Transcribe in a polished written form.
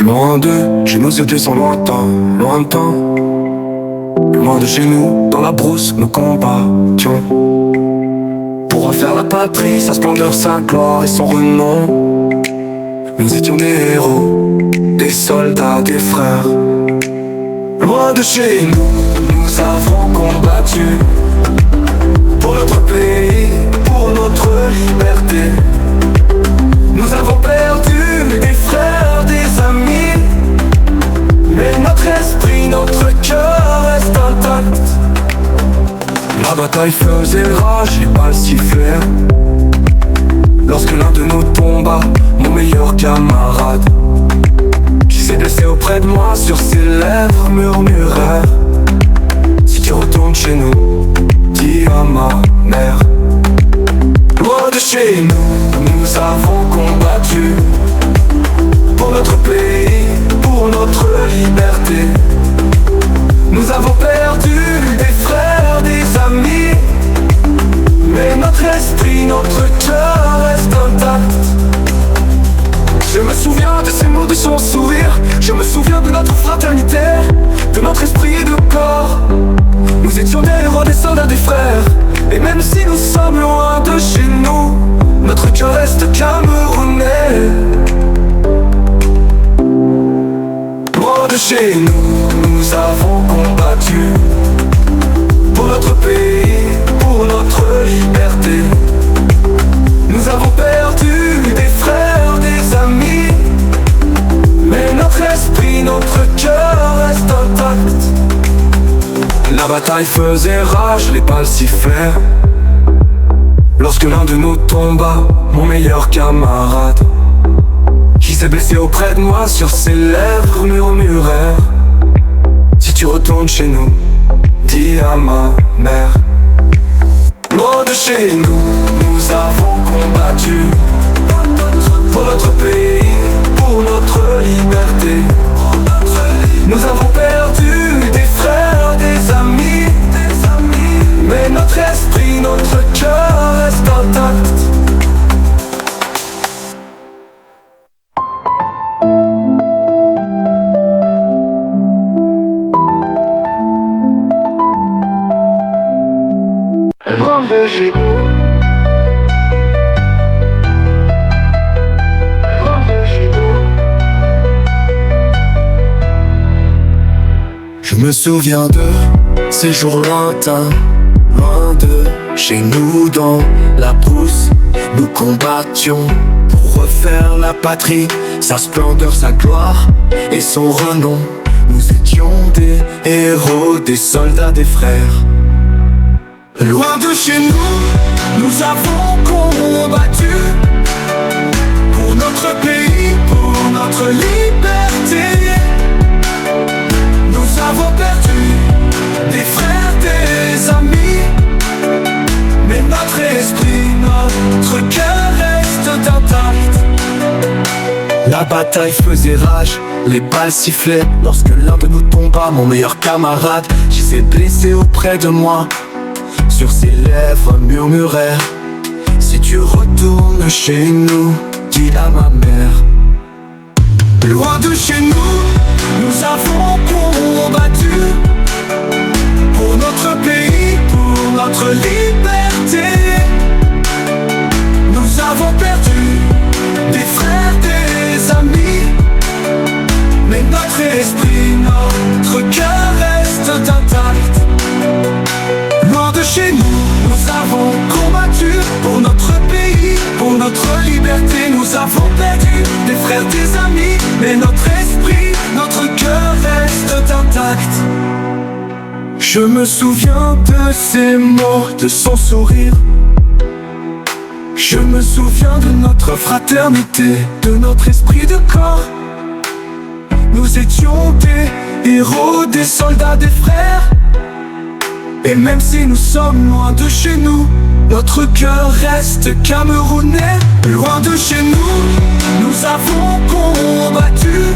Loin de chez nous, c'était sans lointain, lointain. Loin de chez nous, dans la brousse, nous combattions pour refaire la patrie, sa splendeur, sa gloire et son renom. Nous étions des héros, des soldats, des frères. Loin de chez nous, nous avons combattu pour notre pays, pour notre liberté. Nous avons perdu des frères, des amis, mais notre esprit, notre cœur reste intact. La bataille faisait rage, les balles sifflaient lorsque l'un de nous tomba, mon meilleur camarade, qui s'est blessé auprès de moi, sur ses lèvres murmurait: si tu retournes chez nous, dis à ma mère. Loin de chez nous, nous avons combattu pour notre pays, pour notre liberté. Nous avons perdu des frères, des amis, mais notre esprit, notre cœur reste intact. Je me souviens de ces mots, de son sourire. Je me souviens de notre fraternité, de notre esprit et de corps. Nous étions des héros, des soldats, des frères. Et même si nous sommes loin de chez nous, notre cœur reste camerounais. Loin de chez nous, nous avons combattu pour notre pays, pour notre liberté. Nous avons perdu des frères, des amis, mais notre esprit, notre cœur reste intact. La bataille faisait rage, les balles sifflaient lorsque l'un de nous tomba, mon meilleur camarade, qui s'est blessé auprès de moi, sur ses lèvres murmurait: si tu retournes chez nous, dis à ma mère. Loin de chez nous, nous avons combattu pour notre pays, pour notre liberté. Nous avons perdu des frères, des amis, mais notre esprit, notre cœur reste intact. Loin de chez nous, loin de chez nous. Je me souviens de ces jours lointains, loin de chez nous, dans la brousse, nous combattions pour refaire la patrie, sa splendeur, sa gloire et son renom. Nous étions des héros, des soldats, des frères. Loin de chez nous, nous avons combattu pour notre pays, pour notre liberté. Nous avons perdu des frères, des amis, mais notre esprit, notre cœur reste intact. La bataille faisait rage, les balles sifflaient lorsque l'un de nous tomba, mon meilleur camarade, qui s'est blessé auprès de moi, sur ses lèvres murmurait: si tu retournes chez nous, dis à ma mère. Loin de chez nous, nous avons combattu pour notre pays, pour notre liberté. Nous avons perdu des frères, des amis, mais notre esprit, notre cœur reste intact. Loin de chez nous, nous avons combattu pour notre pays, pour notre liberté. Nous avons perdu des frères, des amis, mais notre esprit, notre cœur reste intact. Je me souviens de ces mots, de son sourire. Je me souviens de notre fraternité, de notre esprit de corps. Nous étions des héros, des soldats, des frères. Et même si nous sommes loin de chez nous, notre cœur reste camerounais. Loin de chez nous, nous avons combattu